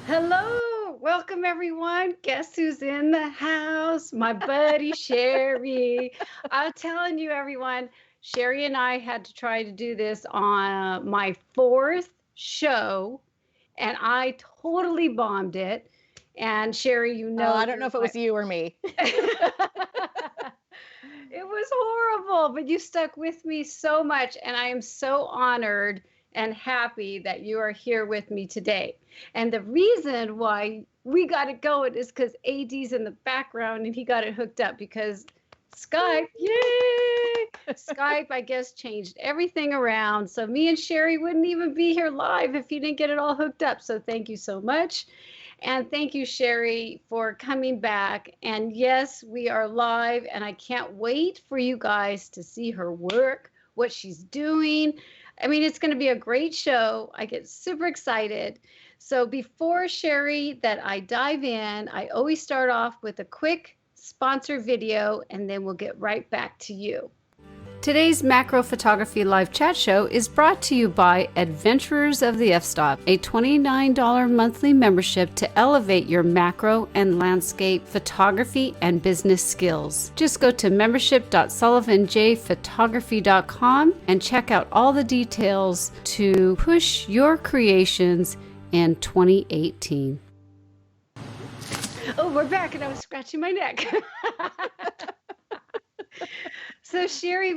Hello, welcome everyone. Guess who's in the house? My buddy Sherry. I'm telling you, everyone, Sherry and I had to try to do this on my fourth show, and I totally bombed it. And Sherry, I don't know you're if it my. was you or me. It was horrible, but you stuck with me so much, and I am so honored and happy that you are here with me today. And the reason why we got it going is because AD's in the background and he got it hooked up because Skype, yay! Skype, I guess, changed everything around. So me and Sherry wouldn't even be here live if you didn't get it all hooked up. So thank you so much. And thank you, Sherry, for coming back. And yes, we are live, and I can't wait for you guys to see her work, what she's doing. I mean, it's going to be a great show. I get super excited. So before Sherry, that I dive in, I always start off with a quick sponsor video, and then we'll get right back to you. Today's Macro Photography Live Chat Show is brought to you by Adventurers of the F-Stop, a $29 monthly membership to elevate your macro and landscape photography and business skills. Just go to membership.sullivanjphotography.com and check out all the details to push your creations in 2018. Oh, we're back, and I was scratching my neck. So Sherry,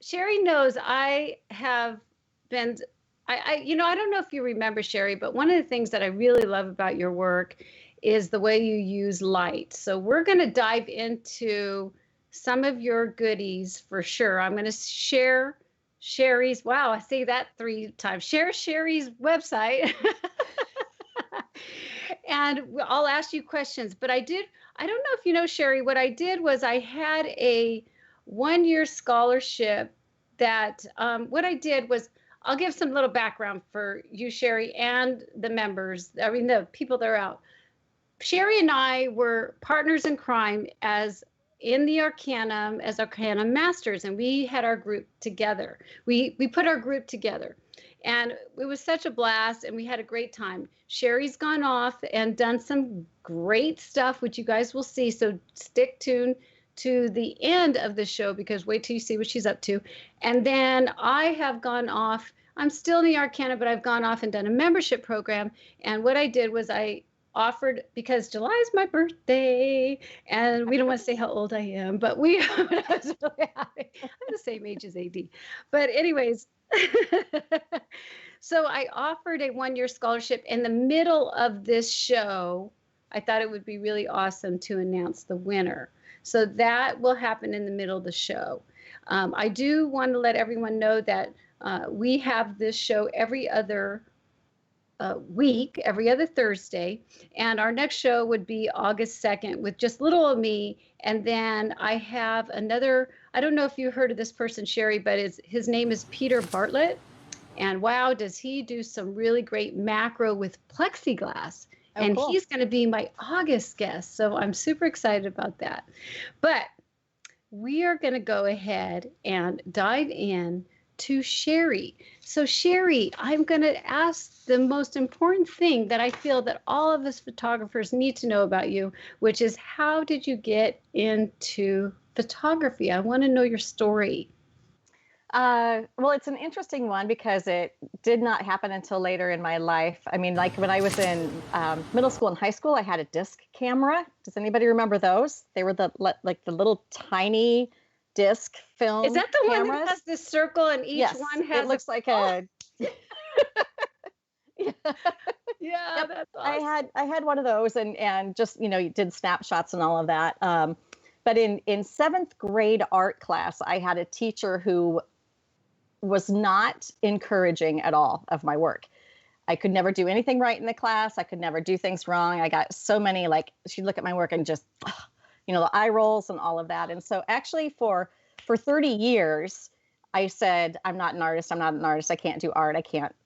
Sherry knows I have been, I don't know if you remember Sherry, but one of the things that I really love about your work is the way you use light. So we're going to dive into some of your goodies for sure. I'm going to share Sherry's, wow, I say that 3 times, share Sherry's website. And I'll ask you questions, but I don't know if you know, Sherry, what I did was I had a 1-year scholarship that what I did was I'll give some little background for you, Sherry, and the members. I mean, the people that are out. Sherry and I were partners in crime as in the Arcanum as Arcanum Masters, and we had our group together. We put our group together. And it was such a blast, and we had a great time. Sherry's gone off and done some great stuff, which you guys will see. So stick tuned to the end of the show because wait till you see what she's up to. And then I have gone off. I'm still in the Arcana, but I've gone off and done a membership program. And what I did was I offered, because July is my birthday, and we don't want to say how old I am, but I was really happy. I'm the same age as AD. But anyways, so I offered a 1-year scholarship in the middle of this show. I thought it would be really awesome to announce the winner. So that will happen in the middle of the show. I do want to let everyone know that we have this show every other week, every other Thursday. And our next show would be August 2nd with just little of me. And then I have another, I don't know if you heard of this person, Sherry, but his name is Peter Bartlett. And wow, does he do some really great macro with plexiglass. Oh, and cool. He's going to be my August guest. So I'm super excited about that. But we are going to go ahead and dive in to Sherry. So Sherry, I'm going to ask the most important thing that I feel that all of us photographers need to know about you, which is how did you get into photography? I want to know your story. Well, it's an interesting one because it did not happen until later in my life. I mean, like when I was in middle school and high school, I had a disc camera. Does anybody remember those? They were the little tiny disc film. Is that the cameras. one that has this circle and each yes, one has it looks like a yeah. Yeah, Yep. that's awesome. I had one of those and just you did snapshots and all of that. But in 7th grade art class, I had a teacher who was not encouraging at all of my work. I could never do anything right in the class. I could never do things wrong. I got so many, like, she'd look at my work and just, the eye rolls and all of that. And so actually for 30 years, I said, I'm not an artist. I'm not an artist. I can't do art. I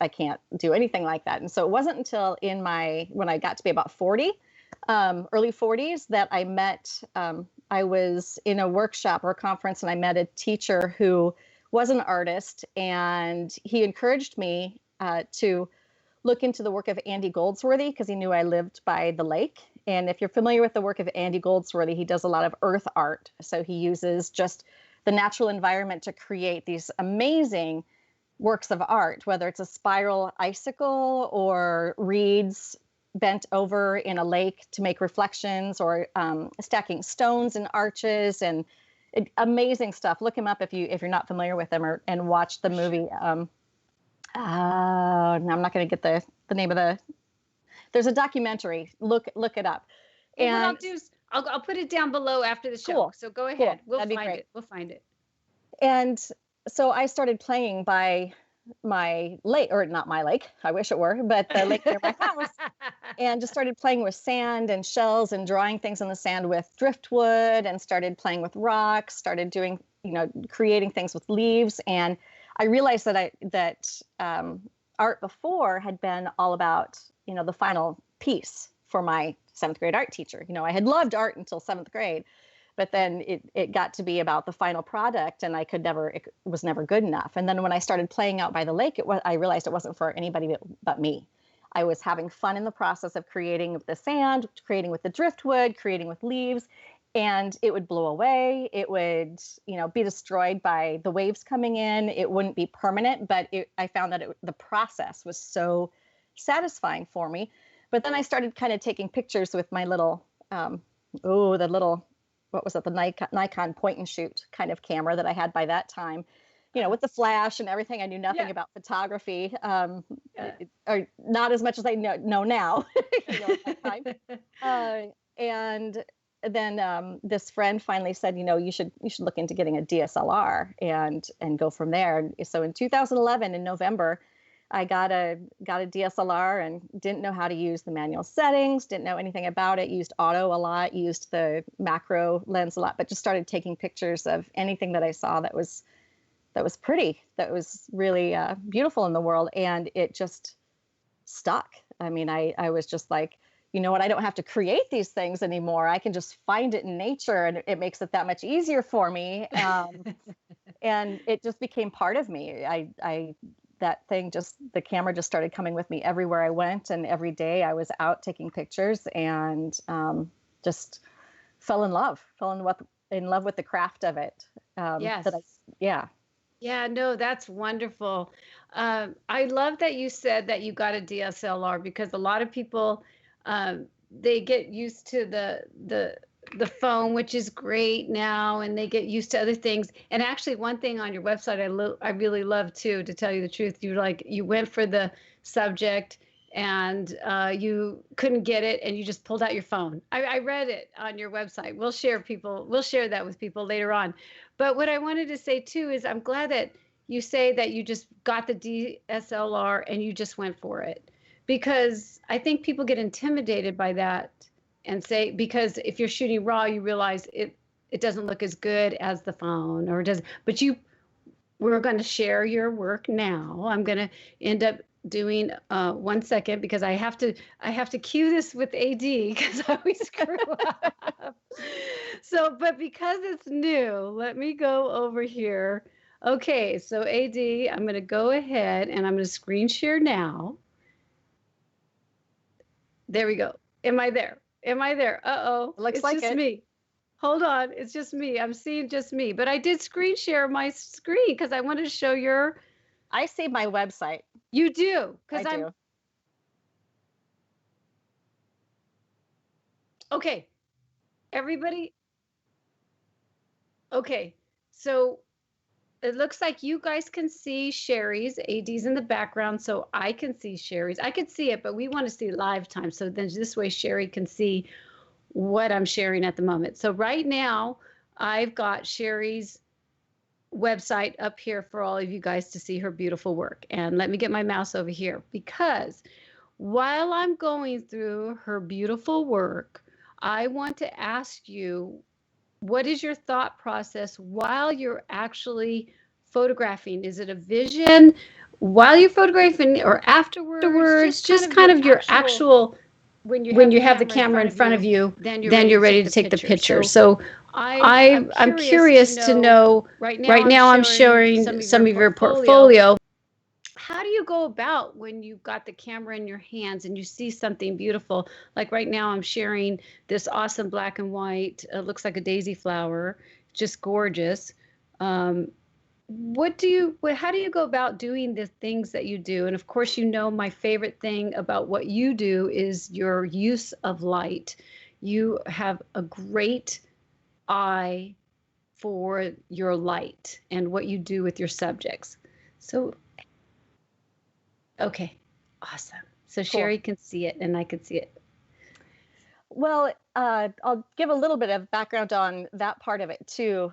can't do anything like that. And so it wasn't until when I got to be about 40, early 40s, that I met, I was in a workshop or a conference and I met a teacher who was an artist, and he encouraged me to look into the work of Andy Goldsworthy because he knew I lived by the lake. And if you're familiar with the work of Andy Goldsworthy, he does a lot of earth art. So he uses just the natural environment to create these amazing works of art, whether it's a spiral icicle or reeds bent over in a lake to make reflections, or stacking stones and arches, and amazing stuff. Look him up if you're not familiar with him, and watch the movie. Now I'm not going to get the name of the. There's a documentary. Look it up. And what I'll do is I'll put it down below after the show. Cool. So go ahead. Cool. We'll find it. We'll find it. And so I started playing by my lake, or not my lake, I wish it were, but the lake near my house, and just started playing with sand and shells and drawing things in the sand with driftwood, and started playing with rocks, started doing, creating things with leaves. And I realized that art before had been all about, the final piece for my 7th grade art teacher. I had loved art until 7th grade, but then it got to be about the final product, and it was never good enough. And then when I started playing out by the lake, I realized it wasn't for anybody but me. I was having fun in the process of creating with the sand, creating with the driftwood, creating with leaves, and it would blow away. It would, be destroyed by the waves coming in. It wouldn't be permanent, but I found that the process was so satisfying for me. But then I started kind of taking pictures with my little, what was it, the Nikon point and shoot kind of camera that I had by that time, with the flash and everything. I knew nothing about photography, or not as much as I know now. At that time. And then this friend finally said, you should look into getting a DSLR and go from there. And so in 2011, in November, I got a DSLR and didn't know how to use the manual settings, didn't know anything about it, used auto a lot, used the macro lens a lot, but just started taking pictures of anything that I saw that was pretty, that was really beautiful in the world. And it just stuck. I mean, I was just like, you know what, I don't have to create these things anymore. I can just find it in nature, and it makes it that much easier for me. And it just became part of me. The camera just started coming with me everywhere I went, and every day I was out taking pictures, and just fell in love with the craft of it. Yes. Yeah, no, that's wonderful. I love that you said that you got a DSLR, because a lot of people, they get used to the phone, which is great now, and they get used to other things. And actually, one thing on your website I really love too, to tell you the truth, you went for the subject, and you couldn't get it, and you just pulled out your phone. I read it on your website. We'll share that with people later on. But what I wanted to say too is, I'm glad that you say that you just got the DSLR and you just went for it, because I think people get intimidated by that. And say, because if you're shooting raw, you realize it doesn't look as good as the phone, or does. But we're going to share your work now. I'm going to end up doing 1 second, because I have to cue this with AD, because I always screw up. So, but because it's new, let me go over here. Okay, so AD, I'm going to go ahead and I'm going to screen share now. There we go. Am I there? Uh-oh. Looks like just me. Hold on. It's just me. I'm seeing just me. But I did screen share my screen because I wanted to show your. I see my website. You do? I do. Okay. Everybody. Okay. So it looks like you guys can see Shari's. AD's in the background, so I can see Shari's. I could see it, but we want to see live time. So then this way Shari can see what I'm sharing at the moment. So right now, I've got Shari's website up here for all of you guys to see her beautiful work. And let me get my mouse over here, because while I'm going through her beautiful work, I want to ask you, what is your thought process while you're actually photographing? Is it a vision while you're photographing, or afterwards? Just kind of your actual when you have the camera in front of you, then you're ready to take the picture. So I'm curious to know. Right now I'm showing some of your portfolio. how do you go about when you've got the camera in your hands and you see something beautiful? Like right now, I'm sharing this awesome black and white, looks like a daisy flower, just gorgeous. Um, how do you go about doing the things that you do? And of course, my favorite thing about what you do is your use of light. You have a great eye for your light and what you do with your subjects. So, okay, awesome. So Cool. Shari can see it and I can see it. Well, I'll give a little bit of background on that part of it too.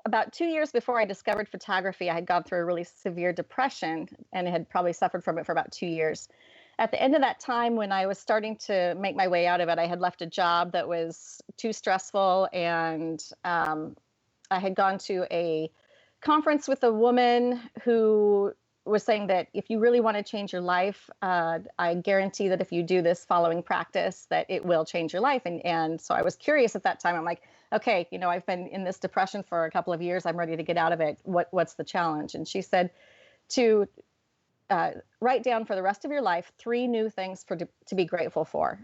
About 2 years before I discovered photography, I had gone through a really severe depression and had probably suffered from it for about 2 years. At the end of that time, when I was starting to make my way out of it, I had left a job that was too stressful, and I had gone to a conference with a woman who was saying that if you really want to change your life, I guarantee that if you do this following practice, that it will change your life. And so I was curious at that time. I'm like, okay, I've been in this depression for a couple of years. I'm ready to get out of it. What's the challenge? And she said to write down for the rest of your life 3 new things to be grateful for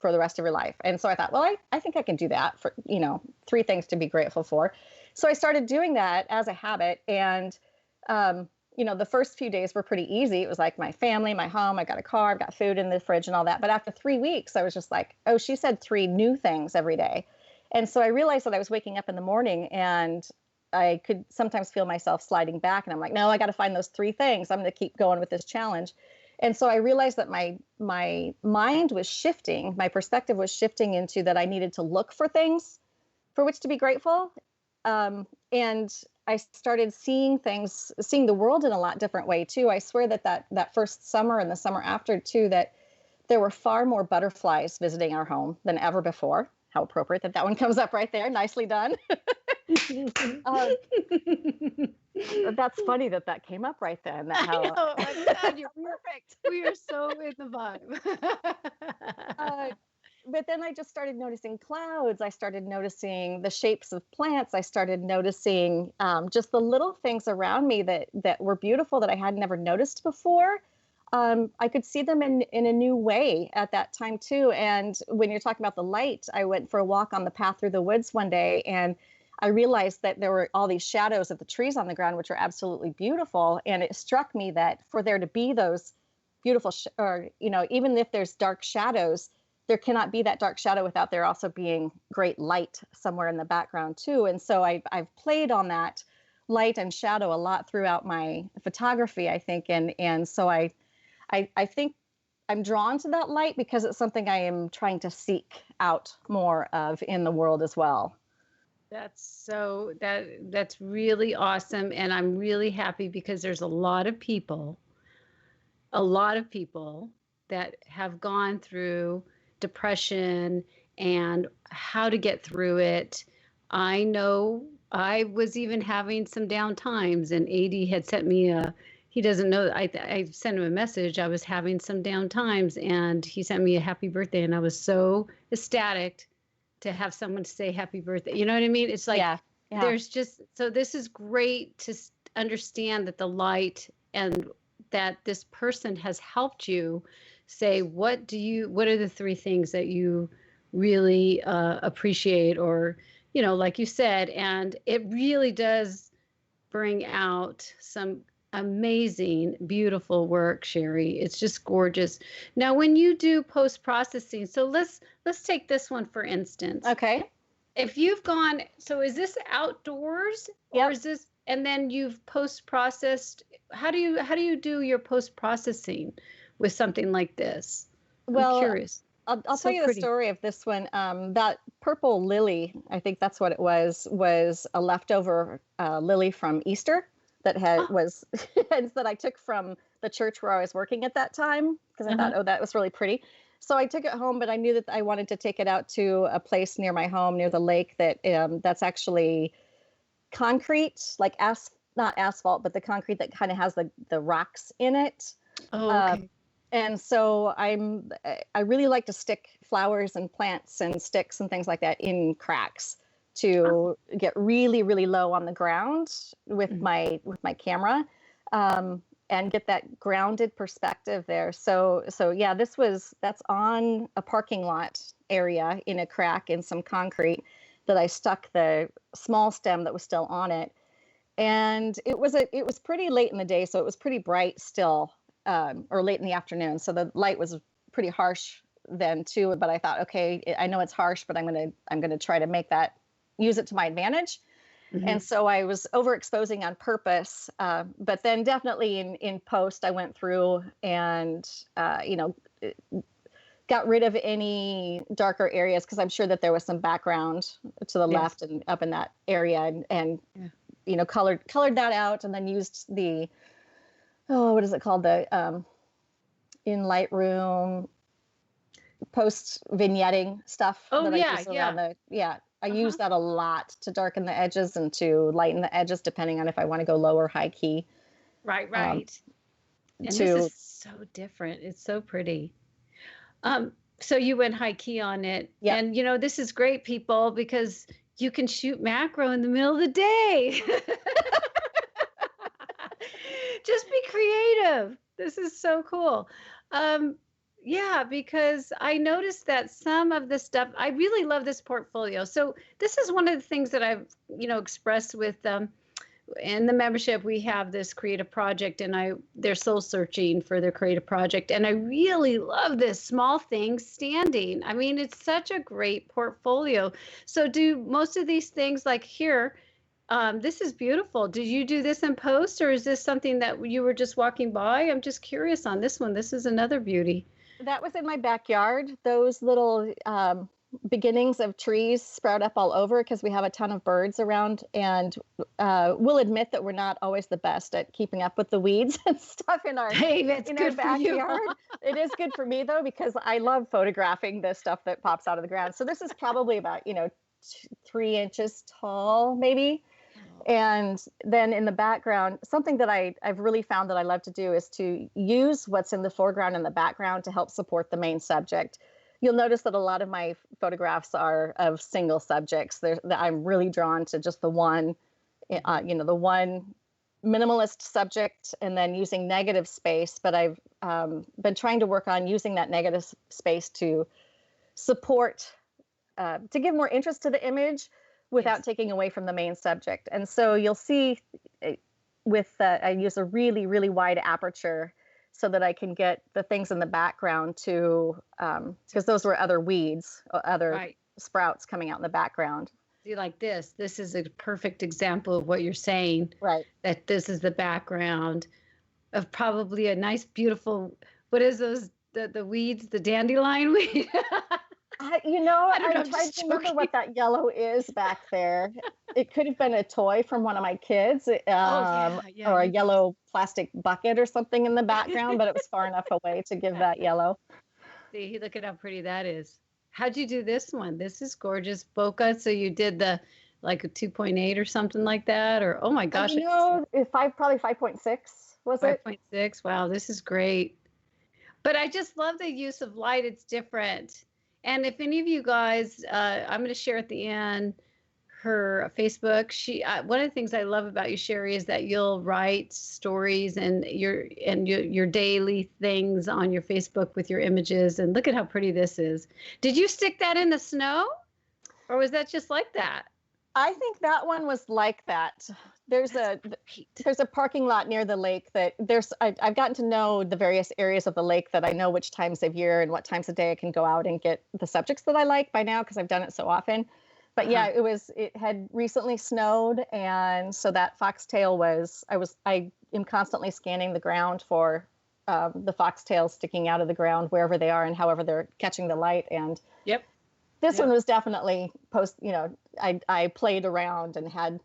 the rest of your life. And so I thought, well, I think I can do that for 3 things to be grateful for. So I started doing that as a habit, and the first few days were pretty easy. It was like my family, my home, I got a car, I've got food in the fridge and all that. But after 3 weeks, I was just like, oh, she said 3 new things every day. And so I realized that I was waking up in the morning and I could sometimes feel myself sliding back. And I'm like, no, I got to find those 3 things. I'm going to keep going with this challenge. And so I realized that my mind was shifting. My perspective was shifting into that I needed to look for things for which to be grateful. And I started seeing the world in a lot different way too. I swear that first summer and the summer after too, that there were far more butterflies visiting our home than ever before. How appropriate that one comes up right there. Nicely done. That's funny that came up right then. I know. Oh my God, you're perfect. We are so in the vibe. But then I just started noticing clouds. I started noticing the shapes of plants. I started noticing just the little things around me that were beautiful that I had never noticed before. I could see them in a new way at that time too. And when you're talking about the light, I went for a walk on the path through the woods one day, and I realized that there were all these shadows of the trees on the ground, which are absolutely beautiful. And it struck me that for there to be those beautiful, even if there's dark shadows, there cannot be that dark shadow without there also being great light somewhere in the background too. And so I've played on that light and shadow a lot throughout my photography, I think. And so I think I'm drawn to that light because it's something I am trying to seek out more of in the world as well. That's really awesome. And I'm really happy because there's a lot of people that have gone through depression and how to get through it. I know I was even having some down times, and AD had sent me he doesn't know, I sent him a message. I was having some down times, and he sent me a happy birthday, and I was so ecstatic to have someone say happy birthday. You know what I mean? It's like, yeah. There's just, so this is great to understand that the light and that this person has helped you say, what are the 3 things that you really appreciate, or, like you said, and it really does bring out some amazing, beautiful work, Shari. It's just gorgeous. Now, when you do post-processing, so let's take this one for instance. Okay. If you've gone, so is this outdoors? Yep. Or is this, and then you've post-processed, how do you do your post-processing with something like this? Well, I'm curious. I'll So tell you pretty. the story of this one. That purple lily, I think that's what it was a leftover lily from Easter was that I took from the church where I was working at that time, because I thought, oh, that was really pretty. So I took it home, but I knew that I wanted to take it out to a place near my home, near the lake, that's actually concrete, like not asphalt, but the concrete that kind of has the rocks in it. Oh, okay. And so I really like to stick flowers and plants and sticks and things like that in cracks to get really, really low on the ground with my camera. and get that grounded perspective there. So yeah, that's on a parking lot area in a crack in some concrete that I stuck the small stem that was still on it. And it was pretty late in the day, so it was pretty bright still, or late in the afternoon. So the light was pretty harsh then too. But I thought, okay, I know it's harsh, but I'm gonna try to use it to my advantage. Mm-hmm. And so I was overexposing on purpose. But then definitely in post, I went through and got rid of any darker areas, because I'm sure that there was some background to the left and up in that area, and colored that out, and then used the, what is it called? The in Lightroom post vignetting stuff. Oh, that yeah, I use around I use that a lot to darken the edges and to lighten the edges, depending on if I want to go low or high key. Right. And this is so different. It's so pretty. So you went high key on it. Yeah. And this is great, people, because you can shoot macro in the middle of the day. Just be creative. This is so cool. Yeah, because I noticed that some of the stuff, I really love this portfolio. So this is one of the things that I've, expressed with in the membership. We have this creative project, and they're soul searching for their creative project. And I really love this small thing standing. I mean, it's such a great portfolio. So do most of these things, like here, this is beautiful. Did you do this in post, or is this something that you were just walking by? I'm just curious on this one. This is another beauty. That was in my backyard. Those little beginnings of trees sprout up all over because we have a ton of birds around, and we'll admit that we're not always the best at keeping up with the weeds and stuff in our, that's good backyard. For you. It is good for me though, because I love photographing the stuff that pops out of the ground. So this is probably about 3 inches tall, maybe. And then in the background, something that I've really found that I love to do is to use what's in the foreground and the background to help support the main subject. You'll notice that a lot of my photographs are of single subjects. I'm really drawn to just the one, the one minimalist subject, and then using negative space. But I've been trying to work on using that negative space to support, to give more interest to the image, without taking away from the main subject. And so you'll see I use a really, really wide aperture so that I can get the things in the background to, because those were other weeds, other sprouts coming out in the background. See, like this is a perfect example of what you're saying. Right. That this is the background of probably a nice, beautiful, what is those, the weeds, the dandelion weed? I tried to remember what that yellow is back there. It could have been a toy from one of my kids, or a yellow plastic bucket or something in the background, but it was far enough away to give that yellow. See, look at how pretty that is. How'd you do this one? This is gorgeous bokeh. So you did the like a 2.8 or something like that, or oh my gosh, probably 5.6 was it? 5.6. Wow, this is great. But I just love the use of light. It's different. And if any of you guys, I'm going to share at the end her Facebook. One of the things I love about you, Shari, is that you'll write stories and your daily things on your Facebook with your images. And look at how pretty this is. Did you stick that in the snow, or was that just like that? I think that one was like that. There's a parking lot near the lake that I've gotten to know the various areas of the lake that I know which times of year and what times of day I can go out and get the subjects that I like by now, because I've done it so often. But yeah, it had recently snowed, and so that foxtail I am constantly scanning the ground for the foxtails sticking out of the ground wherever they are and however they're catching the light. And this one was definitely I played around and had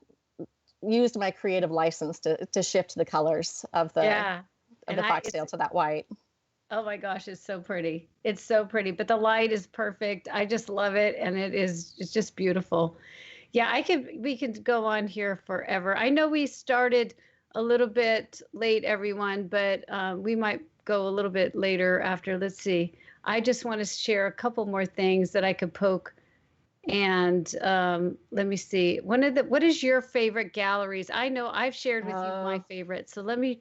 used my creative license to shift the colors of the foxtail to that white. Oh my gosh, it's so pretty. It's so pretty, but the light is perfect. I just love it, and it's just beautiful. Yeah, we could go on here forever. I know we started a little bit late, everyone, but we might go a little bit later after. Let's see. I just want to share a couple more things that I could poke And let me see. What is your favorite galleries? I know I've shared with you my favorites. So let me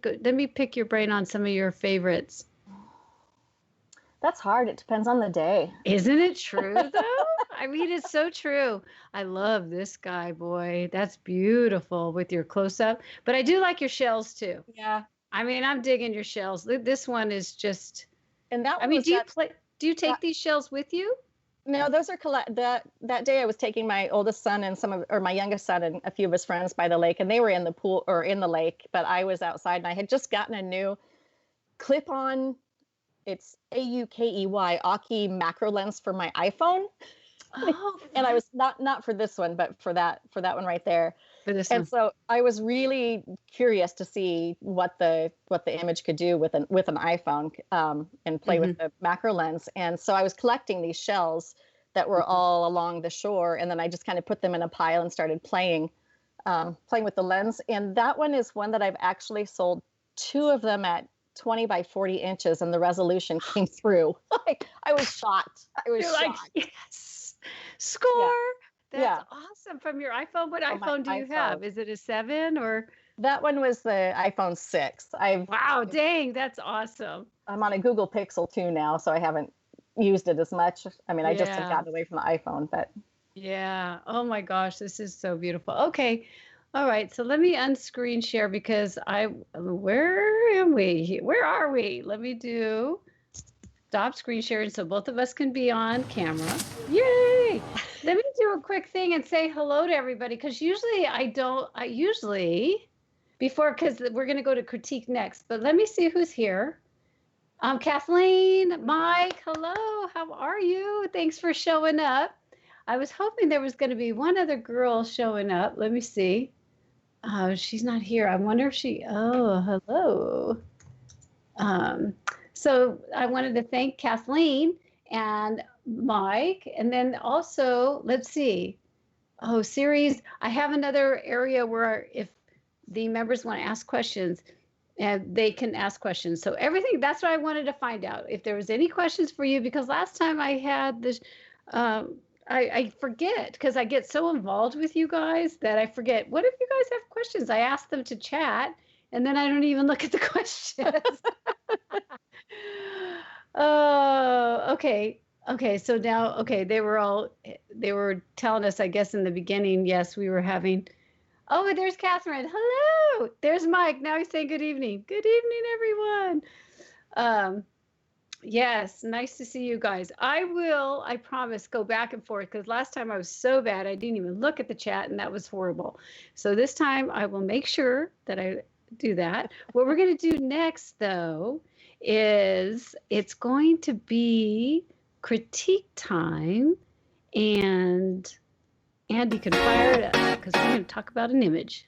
pick your brain on some of your favorites. That's hard. It depends on the day. Isn't it true though? I mean, it's so true. I love this guy, boy. That's beautiful with your close up. But I do like your shells too. Yeah. I mean, I'm digging your shells. This one is just. And that one I mean, was do you take these shells with you? No, those are that day I was taking my oldest son and my youngest son and a few of his friends by the lake, and they were in the pool or in the lake, but I was outside and I had just gotten a new clip-on, it's AUKEY Aki macro lens for my iPhone. Oh, and I was not for this one, but for that one right there. For this and one. So I was really curious to see what the image could do with an iPhone and play with the macro lens. And so I was collecting these shells that were all along the shore, and then I just kind of put them in a pile and started playing with the lens. And that one is one that I've actually sold 2 of them at 20 by 40 inches, and the resolution came through. I was shocked. You're shocked. Like, yes, score. That's awesome. From your iPhone, what iPhone do you have? Is it a 7 or? That one was the iPhone 6. Wow, dang, that's awesome. I'm on a Google Pixel 2 now, so I haven't used it as much. I mean, I just have gotten away from the iPhone, but. Yeah. Oh my gosh, this is so beautiful. Okay. All right. So let me unscreen share because where am we? Where are we? Let me do stop screen sharing so both of us can be on camera. Yay. Let me do a quick thing and say hello to everybody, because usually because we're going to go to critique next, but let me see who's here. Kathleen, Mike, hello, how are you? Thanks for showing up. I was hoping there was going to be one other girl showing up. Let me see. She's not here. I wonder if hello. So I wanted to thank Kathleen and Mike, and then also, let's see. Series, I have another area where if the members want to ask questions, and they can ask questions. So everything, that's what I wanted to find out. If there was any questions for you, because last time I had this, I forget, because I get so involved with you guys that I forget. What if you guys have questions? I ask them to chat, and then I don't even look at the questions. Oh, okay. Okay, so now, they were telling us, I guess, in the beginning, yes, we were having, there's Catherine. Hello. There's Mike. Now he's saying good evening. Good evening, everyone. Yes, nice to see you guys. I promise, go back and forth, because last time I was so bad, I didn't even look at the chat, and that was horrible. So this time I will make sure that I do that. What we're going to do next, though, is it's going to be critique time, and Andy can fire it up because we're going to talk about an image.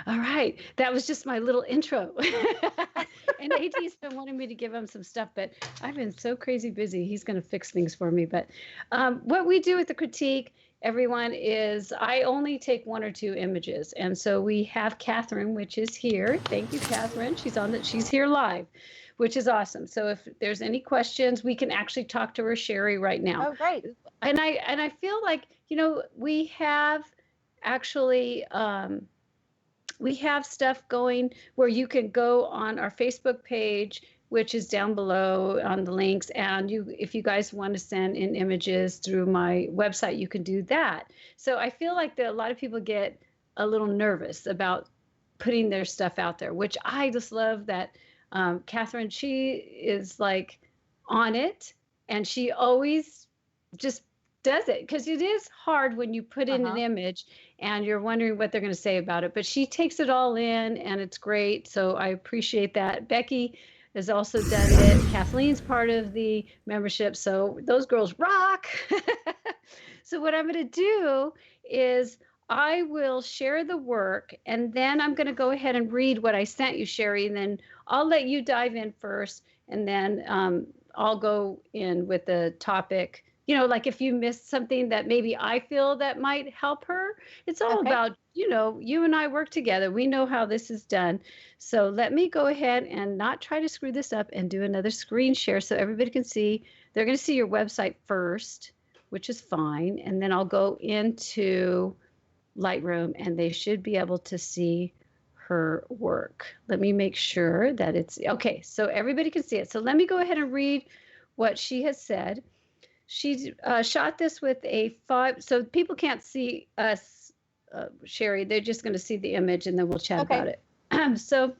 All right, that was just my little intro. And AT's been wanting me to give him some stuff, but I've been so crazy busy. He's going to fix things for me. But what we do with the critique, everyone, is I only take 1 or 2 images. And so we have Catherine, which is here. Thank you, Catherine. She's here live, which is awesome. So if there's any questions, we can actually talk to her, Shari, right now. Oh, great. And I feel like, we have actually, we have stuff going where you can go on our Facebook page, which is down below on the links. And if you guys want to send in images through my website, you can do that. So I feel like that a lot of people get a little nervous about putting their stuff out there, which I just love that Catherine, she is like on it, and she always just does it, because it is hard when you put in an image and you're wondering what they're going to say about it, but she takes it all in, and it's great. So I appreciate that. Becky has also done it. Kathleen's part of the membership, so those girls rock. So what I'm going to do is I will share the work, and then I'm going to go ahead and read what I sent you, Shari, and then I'll let you dive in first, and then I'll go in with the topic like if you missed something that maybe I feel that might help her. It's all Okay. about, you and I work together. We know how this is done. So let me go ahead and not try to screw this up and do another screen share so everybody can see. They're going to see your website first, which is fine. And then I'll go into Lightroom and they should be able to see her work. Let me make sure that it's okay. So everybody can see it. So let me go ahead and read what she has said. She shot this with a 5, so people can't see us, Shari. They're just going to see the image, and then we'll chat about it. So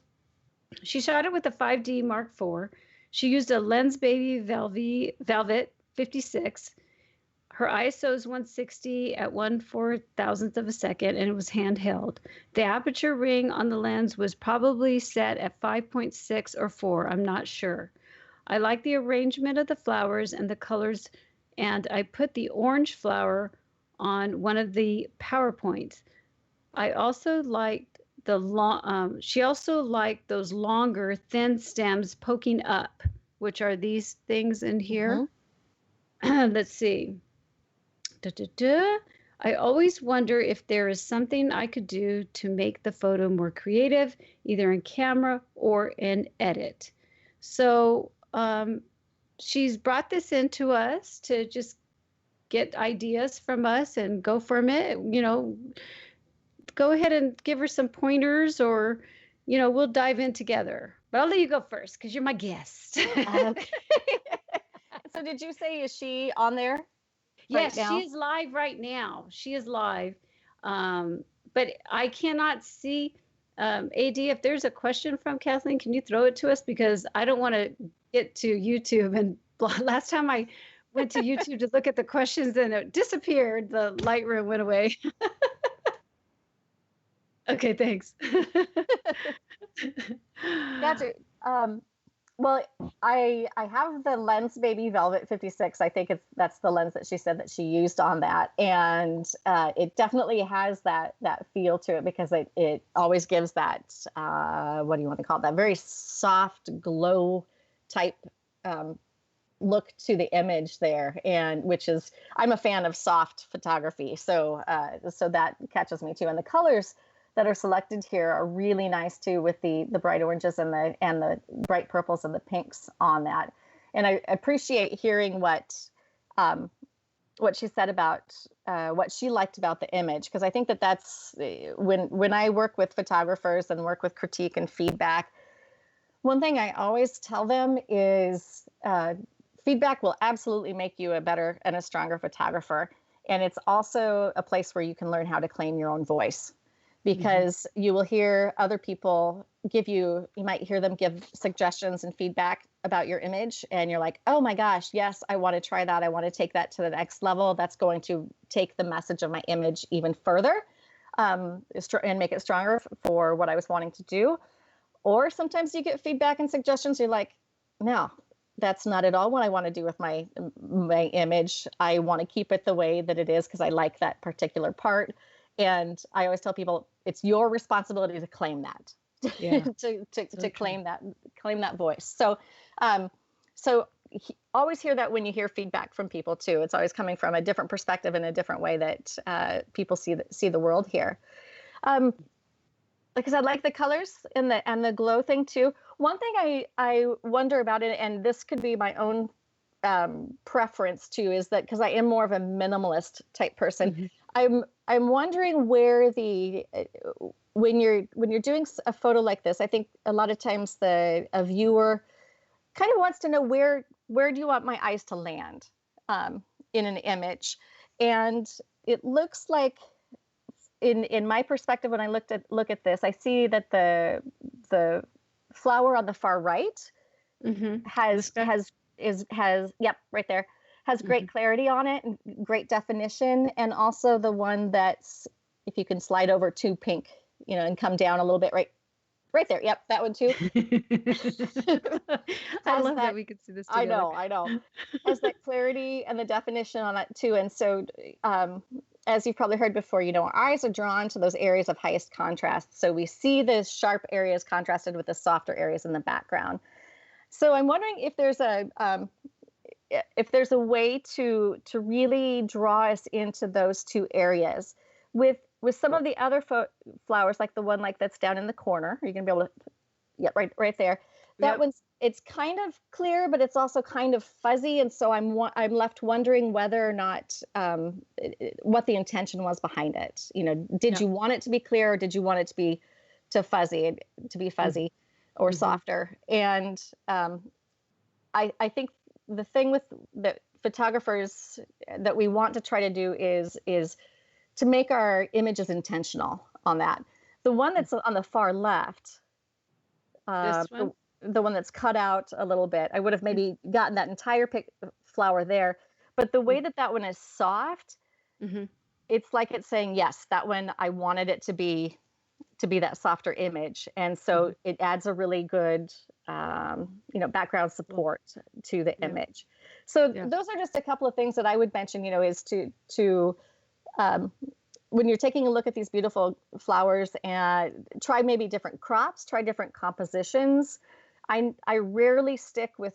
she shot it with a 5D Mark IV. She used a Lens Baby Velvet 56. Her ISO is 160 at 1/4000th of a second, and it was handheld. The aperture ring on the lens was probably set at 5.6 or 4. I'm not sure. I like the arrangement of the flowers and the colors, and I put the orange flower on one of the PowerPoints. I also liked she also liked those longer, thin stems poking up, which are these things in here. Let's see. I always wonder if there is something I could do to make the photo more creative, either in camera or in edit. So she's brought this into us to just get ideas from us and go from it. Go ahead and give her some pointers, or we'll dive in together. But I'll let you go first because you're my guest. Okay. So did you say, is she on there? Yes, she is live right now. She is live. But I cannot see, AD, if there's a question from Kathleen, can you throw it to us? Because I don't want to get to YouTube. And last time I went to YouTube to look at the questions and it disappeared. The Lightroom went away. Okay, thanks. Gotcha. Well, I have the Lens Baby Velvet 56. I think that's the lens that she said that she used on that, and it definitely has that feel to it because it always gives that what do you want to call it? That very soft glow type look to the image there, and which is, I'm a fan of soft photography, so that catches me too, and the colors that are selected here are really nice too, with the bright oranges and the bright purples and the pinks on that. And I appreciate hearing what she said about what she liked about the image, because I think that's when I work with photographers and work with critique and feedback, one thing I always tell them is feedback will absolutely make you a better and a stronger photographer. And it's also a place where you can learn how to claim your own voice. Because you will hear other people you might hear them give suggestions and feedback about your image. And you're like, oh my gosh, yes, I want to try that. I want to take that to the next level. That's going to take the message of my image even further and make it stronger for what I was wanting to do. Or sometimes you get feedback and suggestions. You're like, no, that's not at all what I want to do with my image. I want to keep it the way that it is because I like that particular part. And I always tell people it's your responsibility to claim that, to claim that voice. So, always hear that when you hear feedback from people too. It's always coming from a different perspective and a different way that people see the world here. Like I said, like the colors and the glow thing too. One thing I wonder about it, and this could be my own preference too, is that because I am more of a minimalist type person, I'm wondering where when you're doing a photo like this, I think a lot of times a viewer kind of wants to know where do you want my eyes to land in an image, and it looks like in my perspective when I look at this, I see that the flower on the far right has yep, right there. Has great clarity on it and great definition. And also the one that's, if you can slide over to pink, and come down a little bit, right there. Yep, that one too. I love that we could see this together. I know. Has that clarity and the definition on it too. And so, as you've probably heard before, our eyes are drawn to those areas of highest contrast. So we see the sharp areas contrasted with the softer areas in the background. So I'm wondering if there's if there's a way to really draw us into those two areas. With some of the other flowers, like the one like that's down in the corner, you're gonna be able to, yeah, right there. That Yep. one's, it's kind of clear, but it's also kind of fuzzy, and so I'm left wondering whether or not what the intention was behind it. You know, did Yeah. you want it to be clear, or did you want it to be fuzzy or softer? And I think the thing with the photographers that we want to try to do is to make our images intentional on that. The one that's on the far left, This one. the one that's cut out a little bit, I would have maybe gotten that entire flower there. But the way that one is soft, Mm-hmm. it's like it's saying, yes, that one, I wanted it to be that softer image. And so it adds a really good, background support to the image. So those are just a couple of things that I would mention, is to when you're taking a look at these beautiful flowers, and try maybe different crops, try different compositions. I rarely stick with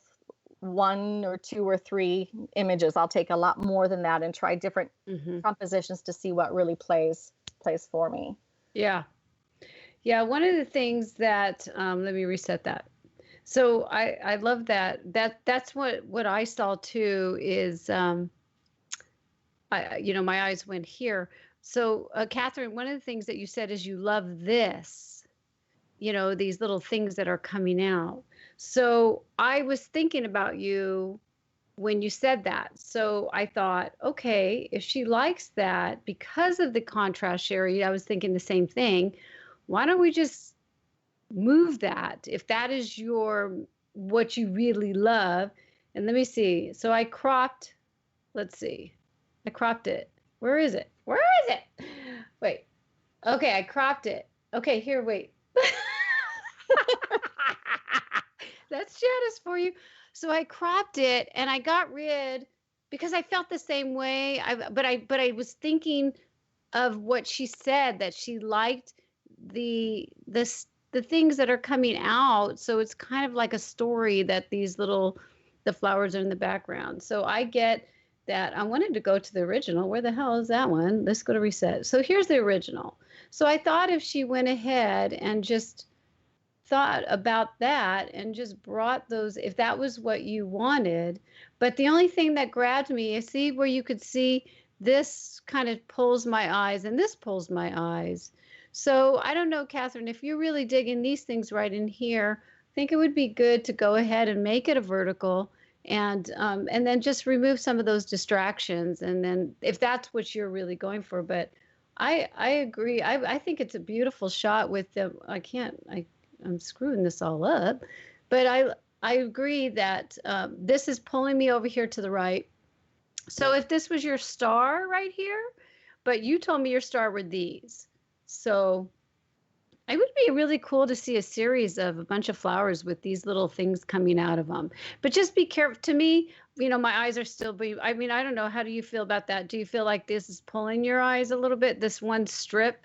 one or two or three images. I'll take a lot more than that and try different compositions to see what really plays for me. Yeah. Yeah. One of the things that, let me reset that. So I love that. That's what I saw too is, my eyes went here. So, Catherine, one of the things that you said is you love this, these little things that are coming out. So I was thinking about you when you said that. So I thought, okay, if she likes that because of the contrast, Shari, I was thinking the same thing. Why don't we just move that if that is what you really love? And let me see. So I cropped, let's see. I cropped it. Where is it? Where is it? Wait. Okay, I cropped it. Okay, here, wait. That's Janice for you. So I cropped it and I got rid because I felt the same way. But I was thinking of what she said, that she liked the things that are coming out. So it's kind of like a story that the flowers are in the background. So I get that. I wanted to go to the original. Where the hell is that one? Let's go to reset. So here's the original. So I thought if she went ahead and just thought about that and just brought those, if that was what you wanted. But the only thing that grabbed me is, see where you could see this kind of pulls my eyes and this pulls my eyes. So I don't know, Catherine, if you're really digging these things right in here, I think it would be good to go ahead and make it a vertical, and then just remove some of those distractions. And then if that's what you're really going for. But I agree. I think it's a beautiful shot with the, I'm screwing this all up, but I agree that this is pulling me over here to the right. So if this was your star right here, but you told me your star were these. So it would be really cool to see a series of a bunch of flowers with these little things coming out of them. But just be careful. To me, my eyes are still, I don't know. How do you feel about that? Do you feel like this is pulling your eyes a little bit, this one strip?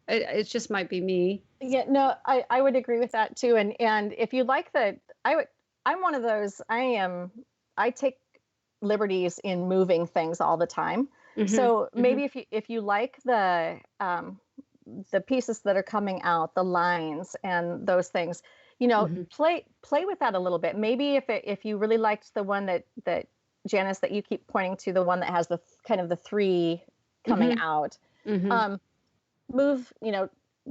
It just might be me. Yeah, no, I would agree with that too. And if you like I'm one of those, I take liberties in moving things all the time. Mm-hmm. So maybe if you like the pieces that are coming out, the lines and those things, play with that a little bit. Maybe if you really liked the one that Janice, that you keep pointing to, the one that has the kind of the three coming out, move,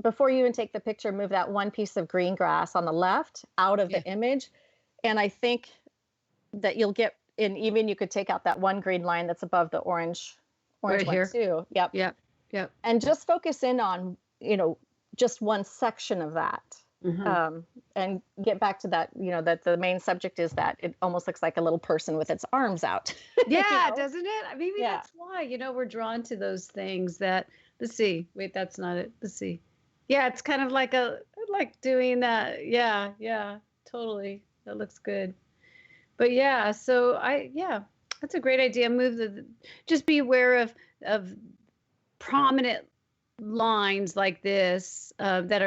before you even take the picture, move that one piece of green grass on the left out of the image. And I think that you'll get in, even you could take out that one green line that's above the orange right one here too. Yep. And just focus in on, just one section of that. And get back to that, that the main subject is that it almost looks like a little person with its arms out. Yeah, doesn't it? Maybe that's why, we're drawn to those things that, let's see, wait, that's not it. Let's see. Yeah, it's kind of like doing that. Yeah, totally. That looks good. But yeah, so that's a great idea. Just be aware of prominent lines like this that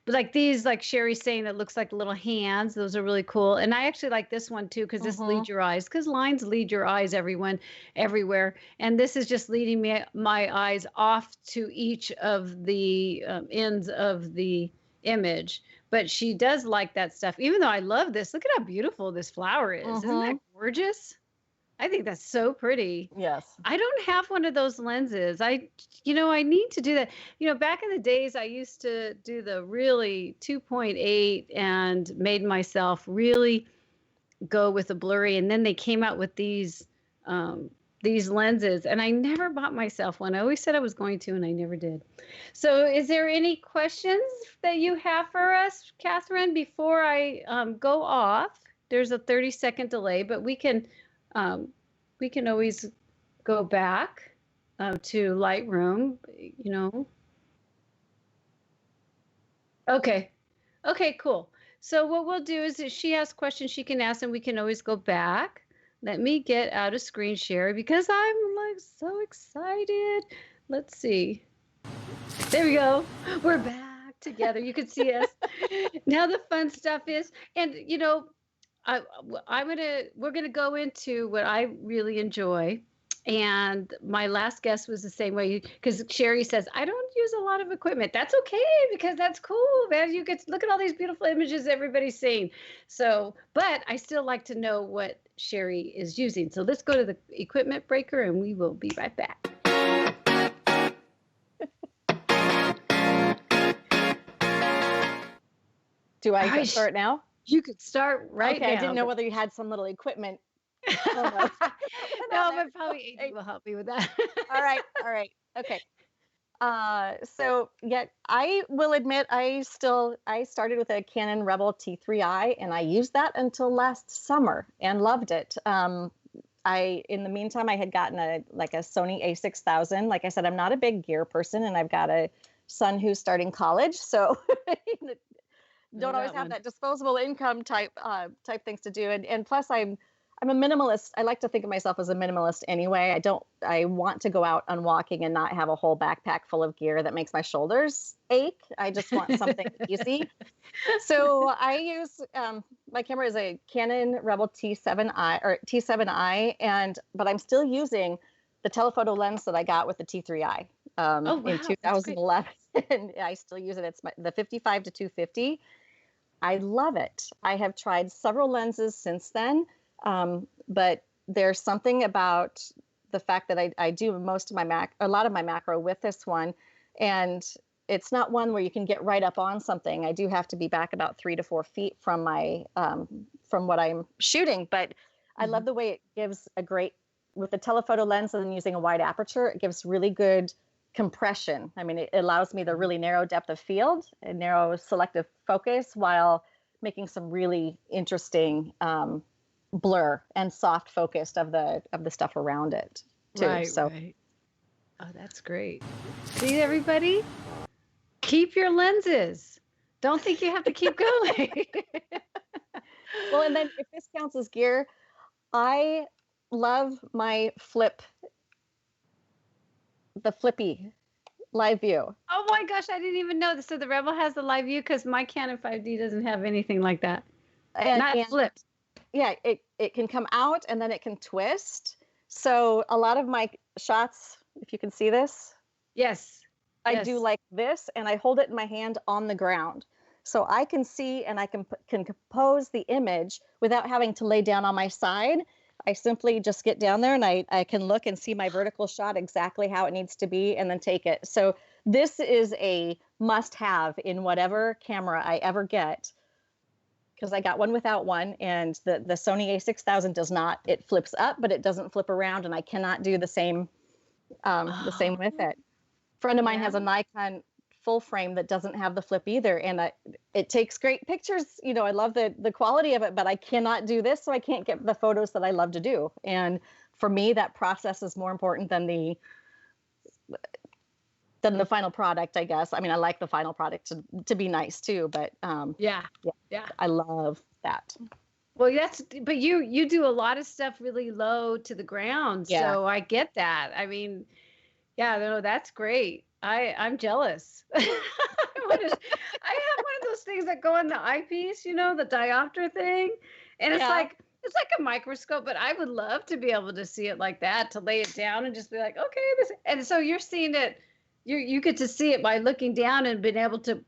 But like these, like Sherry's saying, that looks like little hands. Those are really cool. And I actually like this one too, because this Mm-hmm. leads your eyes, because lines lead your eyes, everyone, everywhere. And this is just leading my eyes off to each of the ends of the image. But she does like that stuff, even though I love this. Look at how beautiful this flower is. Isn't that Mm-hmm. gorgeous? I think that's so pretty. Yes. I don't have one of those lenses. I need to do that. Back in the days, I used to do the really 2.8 and made myself really go with the blurry. And then they came out with these lenses, and I never bought myself one. I always said I was going to, and I never did. So, is there any questions that you have for us, Catherine, before I go off? There's a 30-second delay, but um, we can always go back to Lightroom, you know. Okay. Okay, cool. So what we'll do is if she has questions she can ask, and we can always go back. Let me get out of screen share because I'm like so excited. Let's see. There we go. We're back together. You can see us. Now the fun stuff is, and I, we're gonna go into what I really enjoy. And my last guest was the same way, because Sherry says, I don't use a lot of equipment. That's okay, because that's cool, man. You get to look at all these beautiful images everybody's seeing. So, but I still like to know what Sherry is using. So let's go to the equipment breaker, and we will be right back. Do I Right. start now? You could start right Okay, now. I didn't know whether you had some little equipment. No, but probably Amy will help me with that. All right. Okay. So yeah, I will admit I started with a Canon Rebel T3i, and I used that until last summer and loved it. In the meantime, I had gotten a Sony A6000. Like I said, I'm not a big gear person, and I've got a son who's starting college, so don't always have that disposable income type things to do. And plus I'm a minimalist. I like to think of myself as a minimalist anyway. I want to go out on walking and not have a whole backpack full of gear that makes my shoulders ache. I just want something easy. So I use, my camera is a Canon Rebel T7i, but I'm still using the telephoto lens that I got with the T3i in 2011. And I still use it. It's the 55 to 250. I love it. I have tried several lenses since then. But there's something about the fact that I do a lot of my macro with this one, and it's not one where you can get right up on something. I do have to be back about 3 to 4 feet from from what I'm shooting, but I love the way it gives with the telephoto lens and using a wide aperture, it gives really good compression. I mean, it allows me the really narrow depth of field and narrow selective focus while making some really interesting, blur and soft focused of the stuff around it too. Right. Oh, that's great. See, everybody, keep your lenses. Don't think you have to keep going. Well, and then if this counts as gear, I love my the flippy live view. Oh my gosh, I didn't even know this. So the Rebel has the live view, because my Canon 5D doesn't have anything like that. Not flipped. Yeah, it can come out and then it can twist. So a lot of my shots, if you can see this. Yes. I do like this, and I hold it in my hand on the ground. So I can see and I can compose the image without having to lay down on my side. I simply just get down there and I can look and see my vertical shot exactly how it needs to be and then take it. So this is a must-have in whatever camera I ever get, because I got one without one, and the Sony A6000 does not. It flips up, but it doesn't flip around, and I cannot do the same with it. A friend of mine has a Nikon full frame that doesn't have the flip either, and it takes great pictures. I love the quality of it, but I cannot do this, so I can't get the photos that I love to do. And for me, that process is more important than the final product, I guess. I mean, I like the final product to be nice too, but yeah, I love that. Well, but you do a lot of stuff really low to the ground, so I get that. I mean, yeah, no, that's great. I'm jealous. I have one of things that go in the eyepiece, the diopter thing. And Yeah. it's like a microscope, but I would love to be able to see it like that, to lay it down and just be like, okay, this. And so you're seeing it, you get to see it by looking down and being able to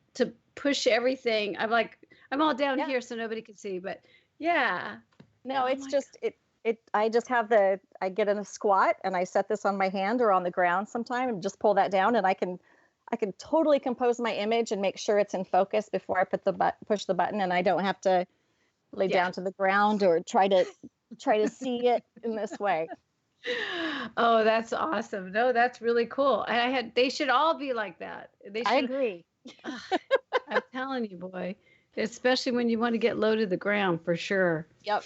push everything. I'm all down here so nobody can see, but yeah. No, it's just I just have I get in a squat and I set this on my hand or on the ground sometime and just pull that down, and I can totally compose my image and make sure it's in focus before I push the button, and I don't have to lay down to the ground or try to see it in this way. Oh, that's awesome. No, that's really cool. And they should all be like that. I agree. I'm telling you, boy, especially when you want to get low to the ground, for sure. Yep.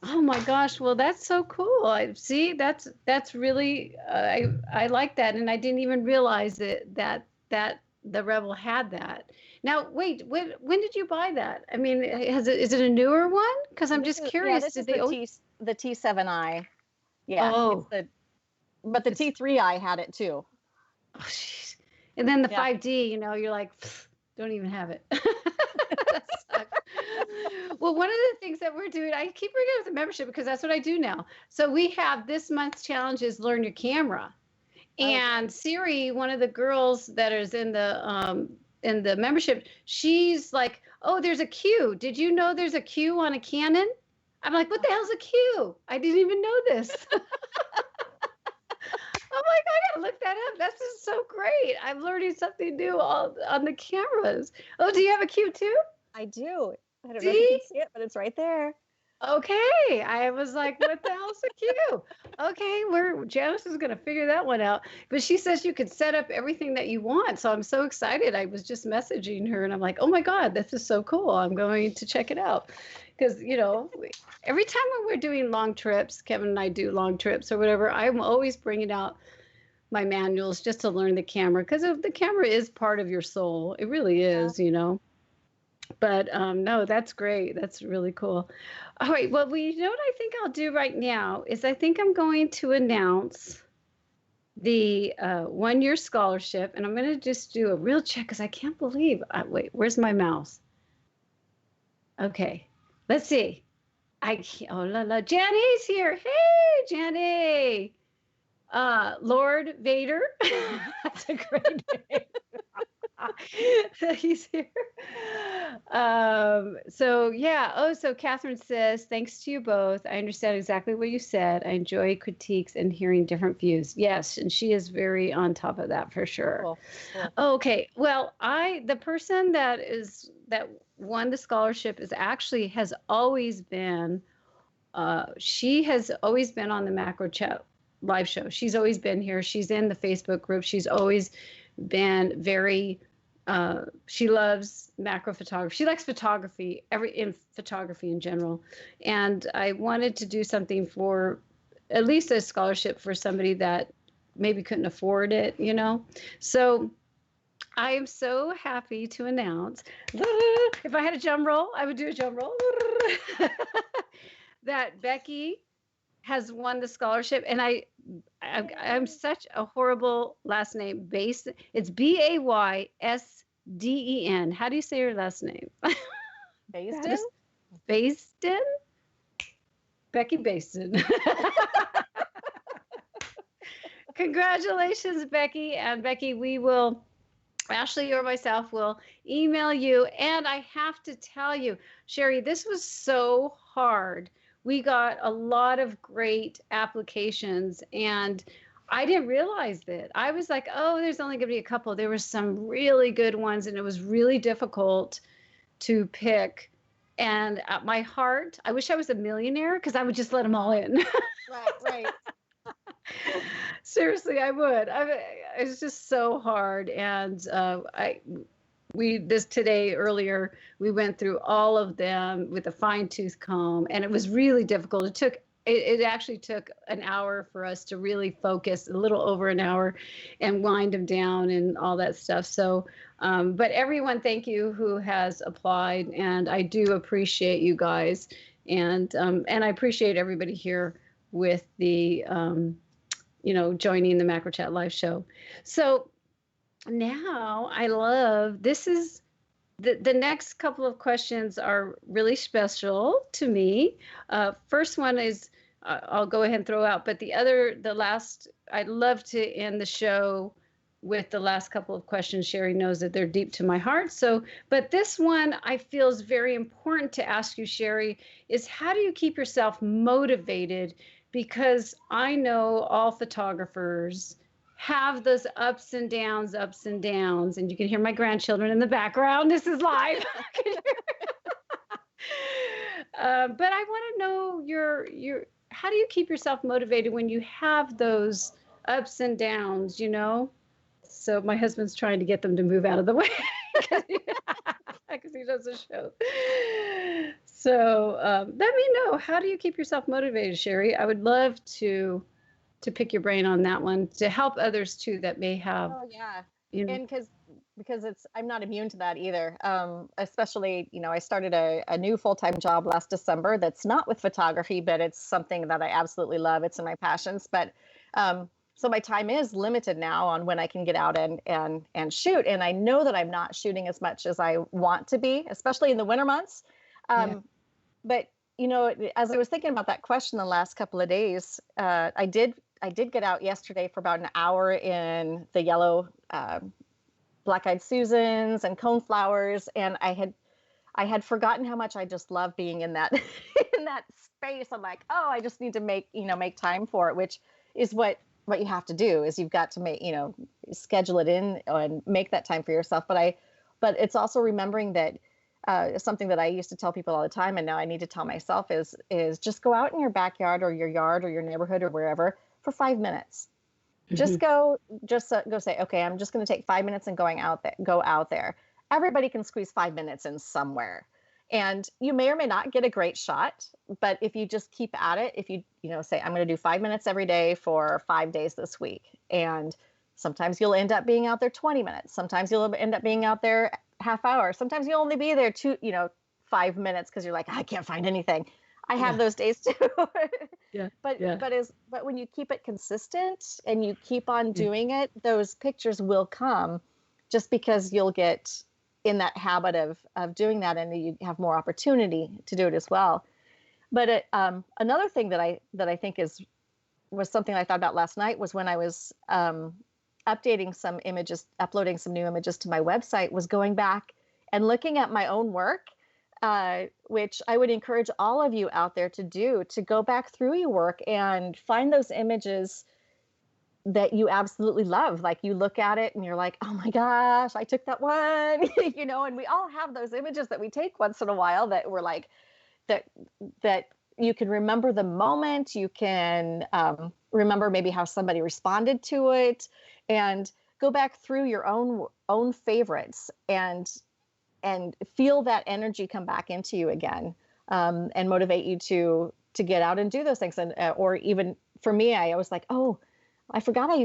Oh my gosh. Well, that's so cool. That's really, I like that. And I didn't even realize that the Rebel had that. Now, wait, when did you buy that? I mean, is it a newer one? Because I'm just curious. Yeah, this is the T7i. Yeah. Oh. But the T3i had it too. Oh, jeez. And then the 5D, you're like, don't even have it. That sucks. Well, one of the things that we're doing, I keep bringing up the membership because that's what I do now. So we have this month's challenge is learn your camera. And Siri, one of the girls that is in the membership, she's like, oh, there's a Q. Did you know there's a Q on a Canon? I'm like, what the hell's a Q? I didn't even know this. I'm like, I gotta look that up. That's just so great. I'm learning something new on the cameras. Oh, do you have a Q too? I do. I don't know if you can see it, but it's right there. Okay. I was like, what the hell's a Q? Okay, Janice is gonna figure that one out. But she says you can set up everything that you want. So I'm so excited. I was just messaging her and I'm like, oh my God, this is so cool. I'm going to check it out. Because, every time when we're doing long trips, Kevin and I do long trips or whatever, I'm always bringing out my manuals just to learn the camera, because the camera is part of your soul. It really is, But no, that's great. That's really cool. All right. Well, what I think I'll do right now is I think I'm going to announce the 1-year scholarship, and I'm going to just do a real check because I can't believe. Wait, where's my mouse? Okay. Let's see. Oh la la, Jenny's here. Hey, Jenny. Lord Vader. That's a great name. He's here. So Catherine says, thanks to you both. I understand exactly what you said. I enjoy critiques and hearing different views. Yes, and she is very on top of that for sure. Cool. Okay. Well, the person that won the scholarship has always been, she has always been on the Macro Chat live show. She's always been here. She's in the Facebook group. She's always been very, she loves macro photography. She likes photography, photography in general. And I wanted to do something for at least a scholarship for somebody that maybe couldn't afford it, So I am so happy to announce, if I had a drum roll, I would do a drum roll, that Becky has won the scholarship. And I'm such a horrible last name. It's Baysden. How do you say your last name? Baysden? Baysden? Becky Baysden. Congratulations, Becky. And Becky, we will, Ashley or myself will email you. And I have to tell you, Shari, this was so hard. We got a lot of great applications, and I didn't realize that. I was like, oh, there's only going to be a couple. There were some really good ones, and it was really difficult to pick. And at my heart, I wish I was a millionaire because I would just let them all in. Right. Seriously, I would. It's just so hard. And earlier, we went through all of them with a fine-tooth comb, and it was really difficult. It actually took an hour for us to really focus, a little over an hour, and wind them down and all that stuff. So, but everyone, thank you who has applied, and I do appreciate you guys, and I appreciate everybody here with the, joining the Macro Chat live show. So now I love, this the next couple of questions are really special to me. First one is I'll go ahead and throw out, but the last, I'd love to end the show with the last couple of questions. Shari knows that they're deep to my heart. So, but this one I feel is very important to ask you, Shari, is how do you keep yourself motivated? Because I know all photographers have those ups and downs, and you can hear my grandchildren in the background. This is live. But I want to know how do you keep yourself motivated when you have those ups and downs, So my husband's trying to get them to move out of the way because he does a show. So let me know, how do you keep yourself motivated, Shari? I would love to pick your brain on that one, to help others too that may have. Oh yeah, and because I'm not immune to that either. Especially, I started a new full-time job last December that's not with photography, but it's something that I absolutely love. It's in my passions, but so my time is limited now on when I can get out and shoot. And I know that I'm not shooting as much as I want to be, especially in the winter months. But as I was thinking about that question the last couple of days, I did get out yesterday for about an hour in the yellow black-eyed Susans and coneflowers, and I had forgotten how much I just love being in that in that space. I'm like, oh, I just need to make time for it, which is what you have to do, is you've got to make, schedule it in and make that time for yourself. But it's also remembering that something that I used to tell people all the time, and now I need to tell myself, is just go out in your backyard or your yard or your neighborhood or wherever for 5 minutes. Just go say, okay, I'm just going to take 5 minutes and go out there. Everybody can squeeze 5 minutes in somewhere. And you may or may not get a great shot, but if you just keep at it, if you say, I'm going to do 5 minutes every day for 5 days this week. And sometimes you'll end up being out there 20 minutes. Sometimes you'll end up being out there half hour. Sometimes you'll only be there 5 minutes because you're like, I can't find anything. I have those days too. But when you keep it consistent and you keep on doing it, those pictures will come, just because you'll get in that habit of doing that, and you have more opportunity to do it as well. But another thing that I think was something I thought about last night was when I was updating some images, uploading some new images to my website, was going back and looking at my own work, which I would encourage all of you out there to do, to go back through your work and find those images that you absolutely love. Like, you look at it and you're like, oh my gosh, I took that one, and we all have those images that we take once in a while that we're like, that you can remember the moment, you can remember maybe how somebody responded to it, and go back through your own favorites and feel that energy come back into you again, and motivate you to get out and do those things. And or even for me, I was like, oh, I forgot I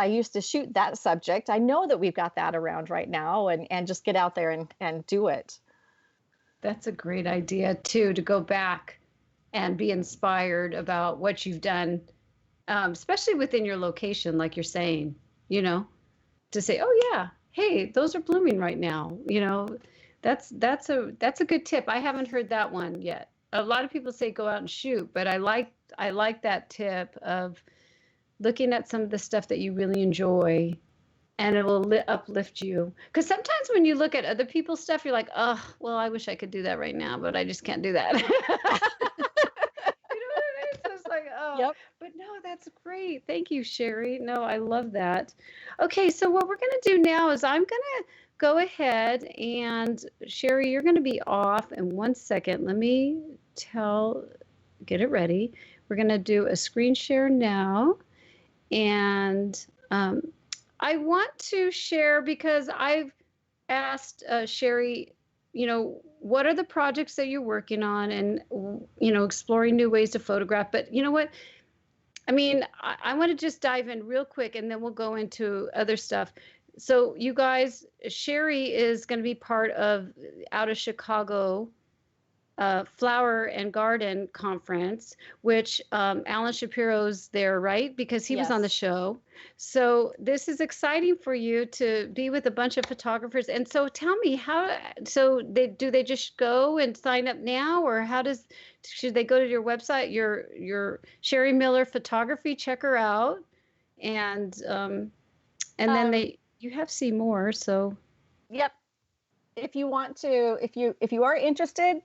used to shoot that subject. I know that we've got that around right now, and just get out there and do it. That's a great idea too, to go back and be inspired about what you've done, especially within your location, like you're saying, to say, oh yeah, hey, those are blooming right now. That's a good tip. I haven't heard that one yet. A lot of people say go out and shoot, but I like that tip of looking at some of the stuff that you really enjoy, and it will uplift you. Because sometimes when you look at other people's stuff, you're like, oh, well, I wish I could do that right now, but I just can't do that. You know what I mean? So it's like, oh, yep. But no, that's great. Thank you, Shari. No, I love that. Okay, so what we're going to do now is I'm going to go ahead and, Shari, you're going to be off in 1 second. Let me get it ready. We're going to do a screen share now. And I want to share, because I've asked Shari, what are the projects that you're working on, and, exploring new ways to photograph. But you know what? I mean, I want to just dive in real quick, and then we'll go into other stuff. So you guys, Shari is going to be part of Out of Chicago Flower and Garden Conference, which Alan Shapiro's there, right? Because he was on the Yes. show. So this is exciting for you to be with a bunch of photographers. And so tell me so they just go and sign up now, or should they go to your website, your Shari Miller Photography, check her out, and then you have see more. So Yep. If you want to, if you are interested,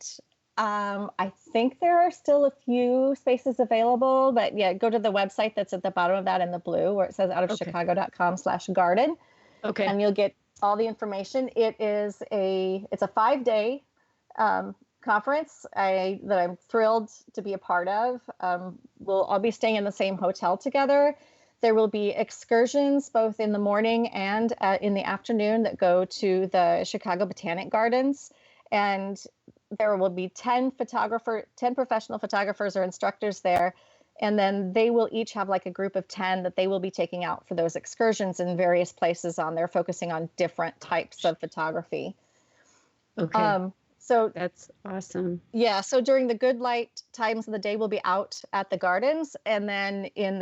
I think there are still a few spaces available, but yeah, go to the website that's at the bottom of that in the blue where it says outofchicago.com/garden. Okay. And you'll get all the information. It's a 5-day conference that I'm thrilled to be a part of. We'll all be staying in the same hotel together. There will be excursions both in the morning and in the afternoon that go to the Chicago Botanic Gardens. And there will be 10 professional photographers or instructors there. And then they will each have like a group of 10 that they will be taking out for those excursions in various places focusing on different types of photography. Okay. So that's awesome. Yeah. So during the good light times of the day, we'll be out at the gardens, and then during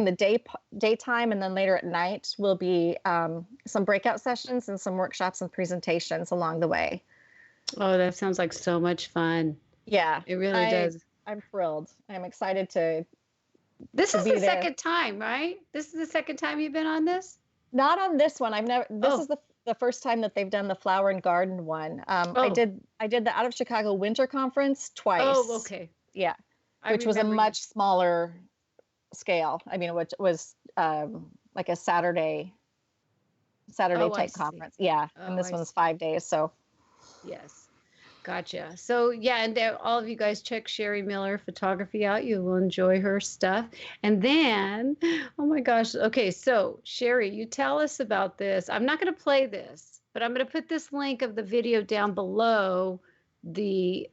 the daytime, and then later at night, will be some breakout sessions and some workshops and presentations along the way. Oh, that sounds like so much fun. Yeah, it really does. I'm thrilled. I'm excited to. This is the second time, right? This is the second time you've been on this? Not on this one. This is the first time that they've done the Flower and Garden one. I did the Out of Chicago Winter Conference twice. Oh, okay. Yeah, which was a much smaller scale. I mean, which was like a Saturday type conference. Yeah, and this one's 5 days. So. Yes. Gotcha. So yeah, and all of you guys check Shari Miller Photography out. You will enjoy her stuff. And then, oh my gosh. Okay, so Shari, you tell us about this. I'm not going to play this, but I'm going to put this link of the video down below this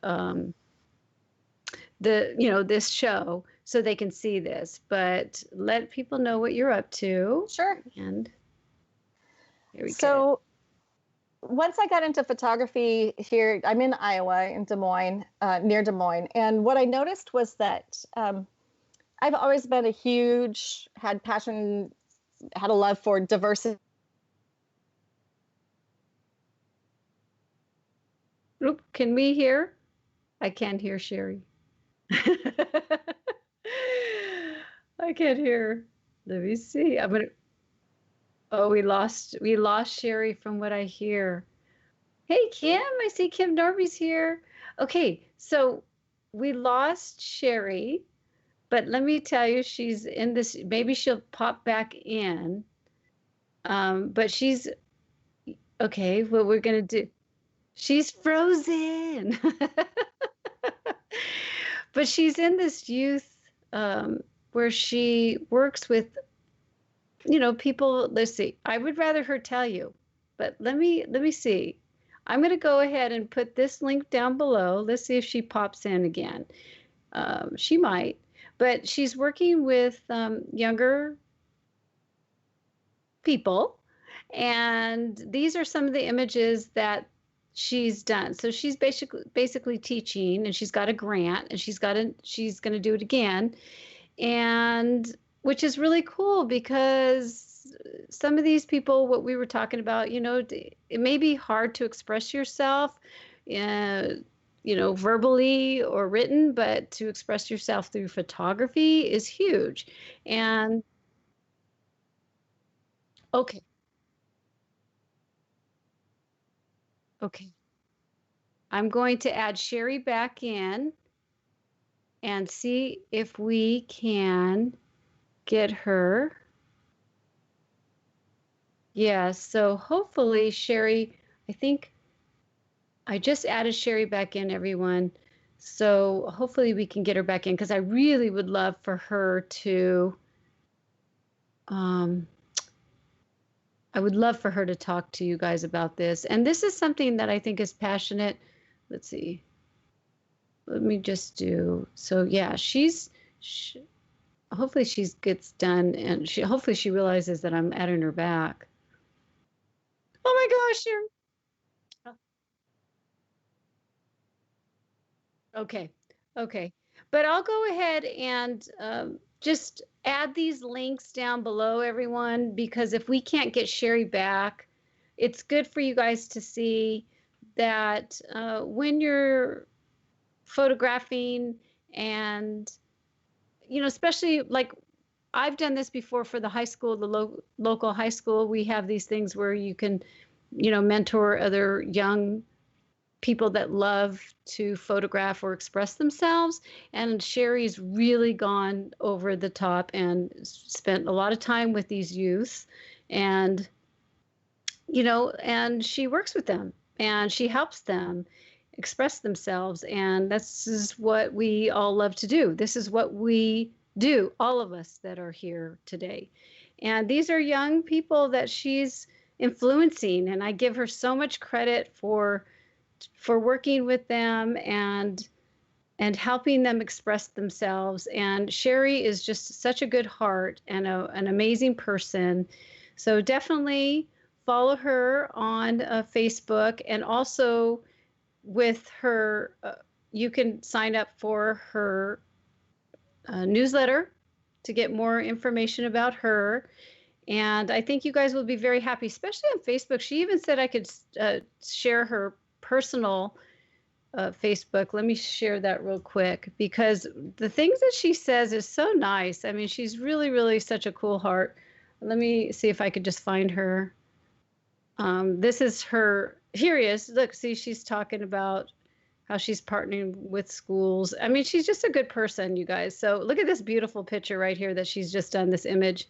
show so they can see this. But let people know what you're up to. Sure. And here we go. So once I got into photography here, I'm in Iowa, in Des Moines, near Des Moines. And what I noticed was that I've always been had a love for diversity. Oop, can we hear? I can't hear Shari. I can't hear. Let me see. Oh, we lost Shari from what I hear. Hey, Kim, I see Kim Norby's here. Okay, so we lost Shari, but let me tell you, she's in this. Maybe she'll pop back in. But she's okay. What we're gonna do? She's frozen. But she's in this youth where she works with. People, let's see. I would rather her tell you, but let me see. I'm going to go ahead and put this link down below. Let's see if she pops in again. She might, but she's working with younger people, and these are some of the images that she's done. So she's basically teaching, and she's got a grant, and she's going to do it again, and which is really cool because some of these people, what we were talking about, it may be hard to express yourself, verbally or written, but to express yourself through photography is huge. And okay. I'm going to add Shari back in and see if we can get her. Yeah, so hopefully Shari, I think I just added Shari back in, everyone. So hopefully we can get her back in because I really would love for her to, I would love for her to talk to you guys about this. And this is something that I think is passionate. Let's see. Let me just do, so yeah, hopefully she gets done and hopefully she realizes that I'm adding her back. Oh my gosh, Okay. Okay. But I'll go ahead and just add these links down below, everyone, because if we can't get Shari back, it's good for you guys to see that when you're photographing and, especially like I've done this before for the high school, the local high school, we have these things where you can, mentor other young people that love to photograph or express themselves. And Shari's really gone over the top and spent a lot of time with these youth. And, and she works with them and she helps them express themselves. And this is what we all love to do. This is what we do, all of us that are here today. And these are young people that she's influencing. And I give her so much credit for working with them and helping them express themselves. And Shari is just such a good heart and an amazing person. So definitely follow her on Facebook, and also with her, you can sign up for her newsletter to get more information about her. And I think you guys will be very happy, especially on Facebook. She even said I could share her personal Facebook. Let me share that real quick, because the things that she says is so nice. I mean, she's really, really such a cool heart. Let me see if I could just find her. This is her. Here he is. Look, see, she's talking about how she's partnering with schools. I mean, she's just a good person, you guys. So look at this beautiful picture right here that she's just done, this image.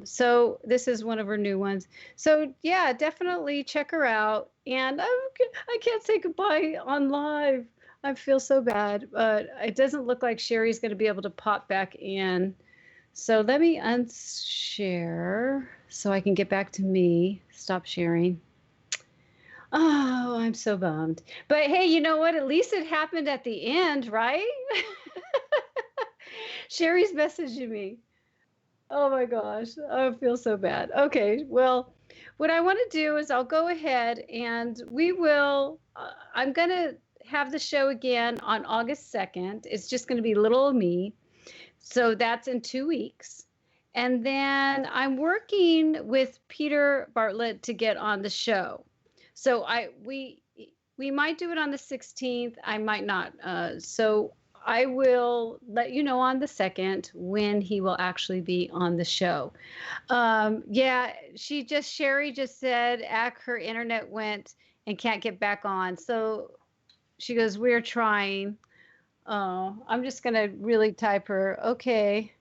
So this is one of her new ones. So yeah, definitely check her out. And I can't say goodbye on live. I feel so bad, but it doesn't look like Shari's going to be able to pop back in. So let me unshare so I can get back to me. Stop sharing. Oh, I'm so bummed. But hey, you know what? At least it happened at the end, right? Shari's messaging me. Oh my gosh, I feel so bad. Okay, well, what I want to do is I'll go ahead and we will, I'm going to have the show again on August 2nd. It's just going to be little me. So that's in 2 weeks. And then I'm working with Peter Bartlett to get on the show. So we might do it on the 16th. I might not. So I will let you know on the 2nd when he will actually be on the show. Yeah, Shari just said her internet went and can't get back on. So she goes, we're trying. Oh, I'm just going to really type her. Okay.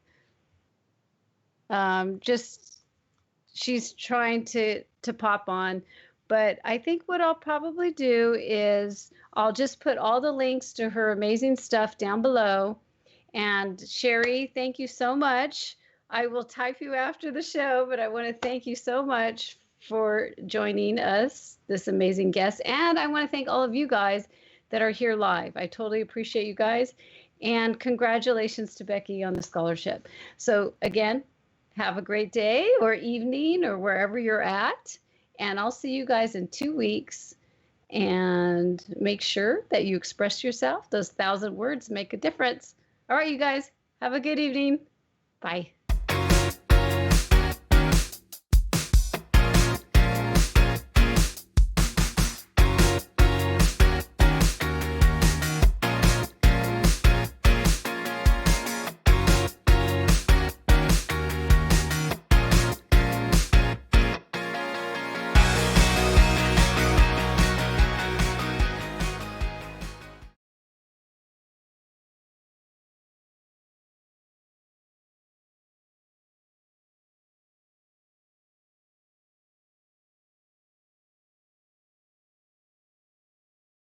She's trying to pop on. But I think what I'll probably do is I'll just put all the links to her amazing stuff down below. And Shari, thank you so much. I will type you after the show, but I want to thank you so much for joining us, this amazing guest. And I want to thank all of you guys that are here live. I totally appreciate you guys. And congratulations to Becky on the scholarship. So again, have a great day or evening or wherever you're at. And I'll see you guys in 2 weeks. And make sure that you express yourself. Those 1,000 words make a difference. All right, you guys, have a good evening. Bye.